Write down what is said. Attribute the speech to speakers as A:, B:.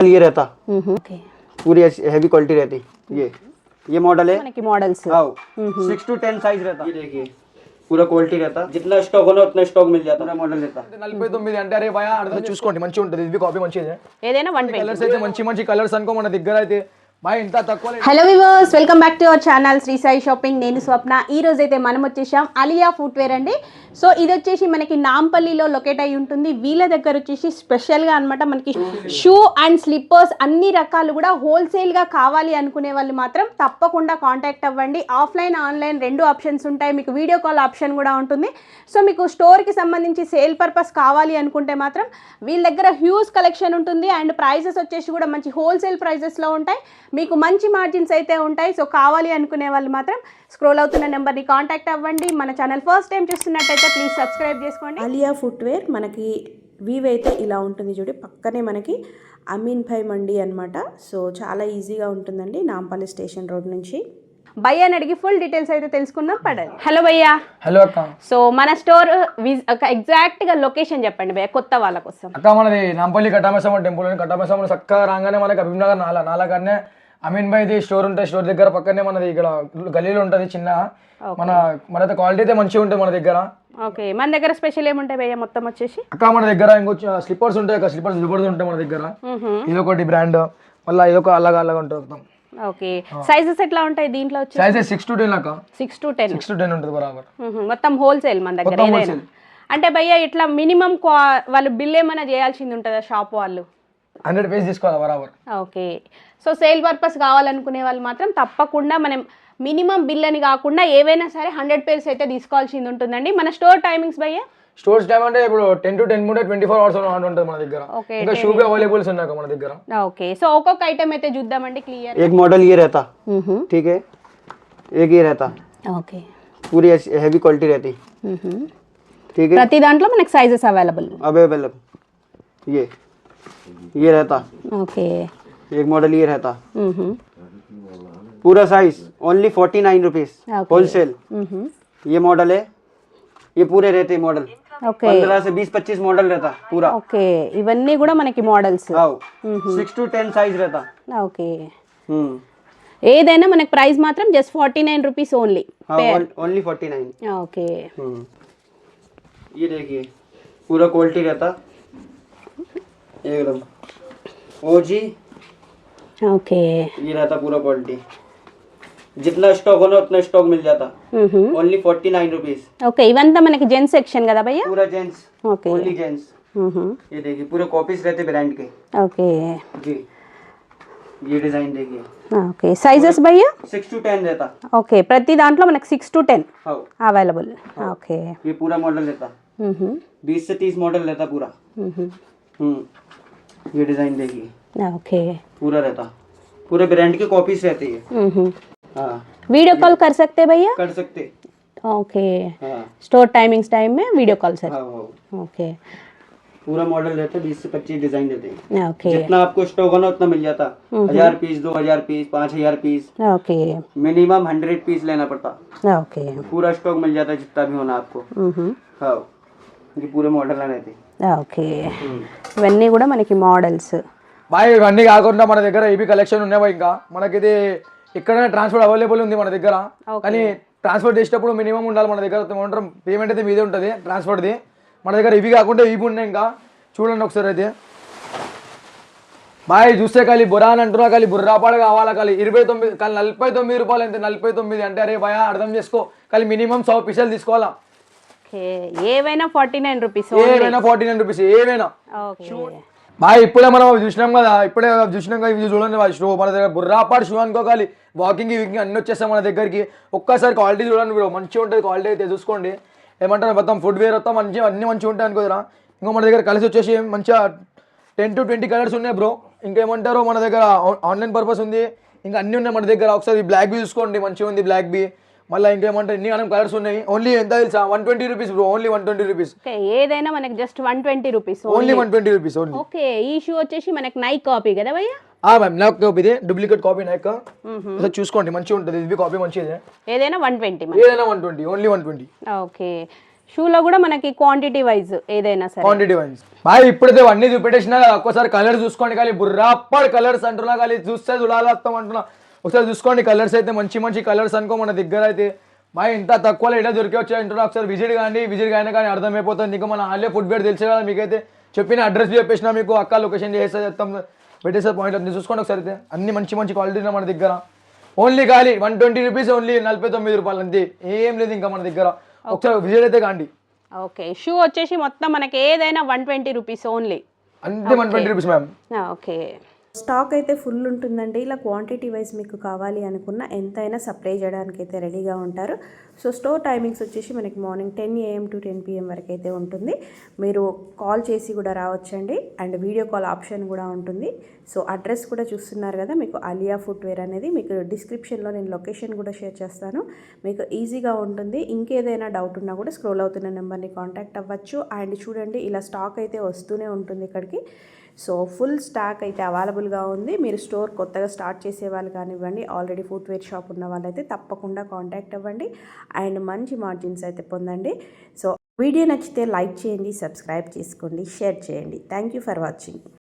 A: ये रहता
B: ओके
A: पूरी हैवी क्वालिटी रहती। ये मॉडल है
B: మనకి మోడల్స్
A: आओ 6 to 10 साइज रहता। ये देखिए पूरा क्वालिटी रहता, जितना स्टॉक होना उतना स्टॉक मिल जाता। पूरा मॉडल रहता
C: 49 అంటే అరే భయ అర్థం చూసుకోండి మంచిగా ఉంటుంది ఇది కాపీ మంచిదే
B: ఏదైనా 120
C: కలర్స్ అయితే మంచి మంచి కలర్స్ అనుకో మన దగ్గర అయితే భయ ఇంత తక్కువ
B: hello viewers welcome back to our channel Shri Sai shopping. నేను స్వప్న. ఈ రోజు అయితే మనం వచ్చేసాం అలియా ఫుట్వేర్ అండి. సో ఇది వచ్చేసి మనకి నాంపల్లిలో లొకేట్ అయి ఉంటుంది. వీళ్ళ దగ్గర వచ్చేసి స్పెషల్గా అనమాట మనకి షూ అండ్ స్లిప్పర్స్ అన్ని రకాలు కూడా హోల్సేల్గా కావాలి అనుకునే వాళ్ళు మాత్రం తప్పకుండా కాంటాక్ట్ అవ్వండి. ఆఫ్లైన్ ఆన్లైన్ రెండు ఆప్షన్స్ ఉంటాయి, మీకు వీడియో కాల్ ఆప్షన్ కూడా ఉంటుంది. సో మీకు స్టోర్కి సంబంధించి సేల్ పర్పస్ కావాలి అనుకుంటే మాత్రం వీళ్ళ దగ్గర హ్యూజ్ కలెక్షన్ ఉంటుంది అండ్ ప్రైజెస్ వచ్చేసి కూడా మంచి హోల్సేల్ ప్రైజెస్లో ఉంటాయి, మీకు మంచి మార్జిన్స్ అయితే ఉంటాయి. సో కావాలి అనుకునే వాళ్ళు మాత్రం స్క్రోల్ అవుతున్న నెంబర్ని కాంటాక్ట్ అవ్వండి. మన ఛానల్ ఫస్ట్ టైం చూస్తున్నట్టయితే ప్లీజ్ సబ్స్క్రైబ్ చేసుకోండి.
D: అలియా ఫుట్వేర్ మనకి వీవ్ అయితే ఇలా ఉంటుంది చూడండి, పక్కనే మనకి అమీన్ భాయ్ మండి అనమాట. సో చాలా ఈజీగా ఉంటుందండి నాంపల్లి స్టేషన్ రోడ్ నుంచి.
B: భయ్య అని అడిగి ఫుల్ డీటెయిల్స్ అయితే తెలుసుకుందాం పడండి. హలో భయ్యా.
C: హలో అక్క.
B: సో మన స్టోర్ ఎగ్జాక్ట్గా లొకేషన్ చెప్పండి భయ్య కొత్త వాళ్ళ కోసం.
C: అక్క మనది నాంపల్లి కట్టామేశ్వరం టెంపుల్ అని కట్టామేశ్వరం చక్కగా రాగానే మనకి అభిమ్ నగర్ నాలాగానే అమీన్ భాయ్ది స్టోర్ ఉంటుంది. స్టోర్ దగ్గర పక్కనే మనది ఇక్కడ గలీలో ఉంటుంది చిన్న. మనైతే క్వాలిటీ అయితే మంచిగా ఉంటుంది మన దగ్గర.
B: ఓకే, మన దగ్గర స్పెషల్ ఏముంటాయి భయ్య మొత్తం వచ్చేసి?
C: అక్క మన దగ్గర ఇంకొచ్చి స్లిప్పర్స్ ఉంటాయి, స్లిప్పర్స్ ఉంటాయి మన దగ్గర. ఇదొకటి బ్రాండ్, మళ్ళీ ఇదొక అలాగా ఉంటుంది.
B: ఓకే, సైజెస్ ఎట్లా ఉంటాయి దీంట్లో వచ్చి?
C: సైజెస్ 6 to 10 అక్క.
B: 6 to 10
C: ఉంటుంది బరాబర్.
B: మొత్తం హోల్సేల్ మన దగ్గర ఏదైనా. అంటే భయ్య ఇట్లా మినిమం వాళ్ళు బిల్ ఏమైనా చేయాల్సింది ఉంటుందా షాప్ వాళ్ళు?
C: 100 పీస్ తీసుకోవాలి బరాబర్.
B: ఓకే, సో సేల్ పర్పస్ కావాలనుకునే వాళ్ళు మాత్రం తప్పకుండా మనం మినిమం బిల్ అని కాకుండా ఏవైనా సరే 100 పేర్స్ అయితే తీసుకోవాల్సింది ఉంటుందండి. మన స్టోర్ టైమింగ్స్ భయ్య?
C: స్టోర్స్ టైం అంటే ఇప్పుడు 10 to 10 ఉంటే 24 hours ఉంటుంది మన దగ్గర. ఇంకా షూ బి అవైలబుల్స్ ఉన్నాయి మన దగ్గర.
B: ఓకే, సో ఒక్కొక్క ఐటమ్ అయితే చూద్దామండి క్లియర్.
A: एक मॉडल ये रहता, ठीक है, एक ये रहता,
B: ఓకే,
A: पूरी हैवी क्वालिटी रहती, ठीक है,
B: ప్రతి దాంట్లో మనకి సైజెస్ అవైలబుల్.
A: अवेलेबल ये रहता।
B: ఓకే,
A: एक मॉडल ये रहता, पूरा साइज ओनली 49 रुपीज होलसेल। ये मॉडल है, ये पूरे रहते मॉडल।
B: ఓకే,
A: 15 से 20-25 मॉडल रहता पूरा।
B: ఓకే, ఇవన్నీ కూడా మనకి మోడల్స్.
A: आओ 6 to 10 साइज रहता।
B: ఓకే, ఏదైనా మనకి ప్రైస్ మాత్రం just 49 rupees only.
A: Only 49।
B: Okay,
A: ये देखिए पूरा क्वालिटी रहता एकदम ओजी।
B: ఓకే,
A: ये रहता पूरा क्वालिटी, जितना स्टॉक होना उतना स्टॉक मिल जाता। Only 49 rupees.
B: ఓకే, ఇవంతా మనకి జెంట్స్ సెక్షన్ కదా భయ్య?
A: पूरा जेंट्स,
B: ఓకే,
A: ओनली जेंट्स। ये देखिए पूरे कॉपीज रहते ब्रांड के।
B: ఓకే,
A: जी ये डिजाइन देखिए।
B: ఓకే, సైజెస్ భయ్య?
A: 6 to 10 रहता।
B: ఓకే, ప్రతి దాంట్లో మనకి 6 to 10
A: हाँ,
B: అవైలబుల్. ఓకే,
A: ये पूरा मॉडल रहता, 20 से 30 मॉडल रहता पूरा। ये डिजाइन देखिए
B: ఓకే,
A: पूरा रहता, पूरे ब्रांड के कॉपीज रहती है। हाँ,
B: वीडियो कॉल कर सकते भैया?
A: कर सकते।
B: ओके,
A: हाँ
B: स्टोर टाइमिंग्स टाइम में वीडियो कॉल सर.
A: हाँ हाँ,
B: ओके,
A: पूरा मॉडल रहता है, 20 से 25 डिजाइन रहते हैं।
B: ओके,
A: जितना आपको स्टॉक होना उतना मिल जाता। 1000 piece, 2000 piece, 5000 piece,
B: okay,
A: minimum 100 piece लेना पड़ता।
B: ओके,
A: पूरा स्टॉक मिल जाता है जितना भी होना आपको। हाँ, ये पूरे मॉडल रहते।
B: ఓకే, ఇవన్నీ కూడా మనకి మోడల్స్.
C: బాయ్ ఇవన్నీ కాకుండా మన దగ్గర ఏబీ కలెక్షన్ ఉన్నాయి బాయ్. ఇంకా మనకి ఇది ఇక్కడ ట్రాన్స్పోర్ట్ అవైలబుల్ ఉంది మన దగ్గర, కానీ ట్రాన్స్పోర్ట్ చేసేటప్పుడు మినిమం ఉండాలి మన దగ్గర. పేమెంట్ అయితే మీదే ఉంటుంది ట్రాన్స్పోర్ట్ది. మన దగ్గర ఇవి కాకుండా ఇవి ఉన్నాయి. ఇంకా చూడండి ఒకసారి అయితే బాయ్ చూస్తే ఖాళీ బుర్రా అని అంటున్నా, ఖాళీ బుర్రాపాడ కావాలా, ఖాళీ 29 ఖాళీ 49 రూపాయలు. ఎంత 49 అంటే అరే భయ అర్థం చేసుకో, ఖాళీ మినిమం 100 పీసులు తీసుకోవాలా.
B: ఏవైనా 49 రూపీస్,
C: ఏవైనా 49 రూపీస్ ఏవైనా.
B: ఓకే
C: బాయ్ ఇప్పుడే మనం చూసినాం కదా, ఇప్పుడే చూసినాం కదా, ఇది చూడండి షో మన దగ్గర బుర్రాపాడు షూ అనుకోవాలి. వాకింగ్ వీకింగ్ అన్ని వచ్చేస్తాం మన దగ్గరికి. ఒక్కసారి క్వాలిటీ చూడండి బ్రో, మంచిగా ఉంటుంది క్వాలిటీ అయితే చూసుకోండి. ఏమంటారు మొత్తం ఫుడ్ వేర్ వస్తాం మంచిగా అన్ని మంచిగా ఉంటాయి అనుకోదరా. ఇంకో మన దగ్గర కలిసి వచ్చేసి మంచిగా 10 to 20 కలర్స్ ఉన్నాయి బ్రో. ఇంకేమంటారు మన దగ్గర ఆన్లైన్ పర్పస్ ఉంది, ఇంకా అన్నీ ఉన్నాయి మన దగ్గర. ఒకసారి బ్లాక్ బీ చూసుకోండి, మంచిగా ఉంది బ్లాక్ బీ. మళ్ళీ ఇంకేమంటారు ఇన్ని మనం కలర్స్ ఉన్నాయి. ఓన్లీ ఎంత తెలుసా? 120 రూపీస్ బ్రో, ఓన్లీ 120 రూపీస్.
B: ఏదైనా మనకి just 120 rupees
C: only 120 rupees only.
B: Okay, ఈ షూ వచ్చేసి మనకి నైక్ కాపీ కదా భయ్య?
C: మ్యామ్ నైక్ కాపీ, ఇది డూప్లికేట్ కాపీ నైక్. చూసుకోండి మంచిగా ఉంటుంది, ఇది కాపీ మంచిదే.
B: ఏదైనా 120,
C: ఏదైనా 120, ఓన్లీ 120.
B: ఓకే, షూలో కూడా మనకి క్వాంటిటీ వైజ్ ఏదైనా సరే.
C: క్వాంటిటీ వైజ్ బాయ్ ఇప్పుడైతే అన్ని చూపెట్టేసినా కదా, ఒక్కసారి కలర్ చూసుకోండి. కానీ బుర్రాప్పటి కలర్స్ అంటున్నా, కానీ చూస్తే చూడాలస్తాం అంటున్నా. ఒకసారి చూసుకోండి కలర్స్ అయితే మంచి మంచి కలర్స్ అనుకో మన దగ్గర అయితే. బాయ్ ఇంత తక్కువలో ఎట్లా దొరికి వచ్చాయి అంటున్నా. ఒకసారి విజిట్ కానీ కానీ అర్థమైపోతుంది. ఇంకా మన ఆలియా ఫుట్వేర్ తెలిసే కదా మీకైతే. చెప్పిన అడ్రస్ చెప్పేసిన మీకు, అక్క లొకేషన్ చేస్తే చెప్తాం, పెట్టేసే పాయింట్ అన్ని చూసుకోండి ఒకసారి అయితే. అన్ని మంచి మంచి క్వాలిటీ మన దగ్గర. ఓన్లీ ఖాళీ 120 రూపీస్, ఓన్లీ 49 రూపాయలు అంతే, ఏం లేదు ఇంకా మన దగ్గర. ఒకసారి విజిట్ అయితే కాండి.
B: ఓకే, షూ వచ్చేసి మొత్తం మనకి ఏదైనా 120 రూపీస్ ఓన్లీ,
C: అంతే 120 రూపీస్ మ్యామ్.
B: ఓకే.
D: స్టాక్ అయితే ఫుల్ ఉంటుందండి. ఇలా క్వాంటిటీ వైజ్ మీకు కావాలి అనుకున్న ఎంతైనా సప్లై చేయడానికి అయితే రెడీగా ఉంటారు. సో స్టోర్ టైమింగ్స్ వచ్చేసి మనకి మార్నింగ్ 10 AM to 10 PM వరకు అయితే ఉంటుంది. మీరు కాల్ చేసి కూడా రావచ్చండి, అండ్ వీడియో కాల్ ఆప్షన్ కూడా ఉంటుంది. సో అడ్రస్ కూడా చూస్తున్నారు కదా, మీకు ఆలియా ఫుట్వేర్ అనేది మీకు డిస్క్రిప్షన్లో నేను లొకేషన్ కూడా షేర్ చేస్తాను, మీకు ఈజీగా ఉంటుంది. ఇంకేదైనా డౌట్ ఉన్నా కూడా స్క్రోల్ అవుతున్న నెంబర్ని కాంటాక్ట్ అవ్వచ్చు. అండ్ చూడండి ఇలా స్టాక్ అయితే వస్తూనే ఉంటుంది ఇక్కడికి. సో ఫుల్ స్టాక్ అయితే అవైలబుల్గా ఉంది. మీరు స్టోర్ కొత్తగా స్టార్ట్ చేసే వాళ్ళు కానివ్వండి, ఆల్రెడీ ఫుట్వేర్ షాప్ ఉన్న వాళ్ళైతే తప్పకుండా కాంటాక్ట్ అవ్వండి అండ్ మంచి మార్జిన్స్ అయితే పొందండి. సో వీడియో నచ్చితే లైక్ చేయండి, సబ్స్క్రైబ్ చేసుకోండి, షేర్ చేయండి. Thank you for watching.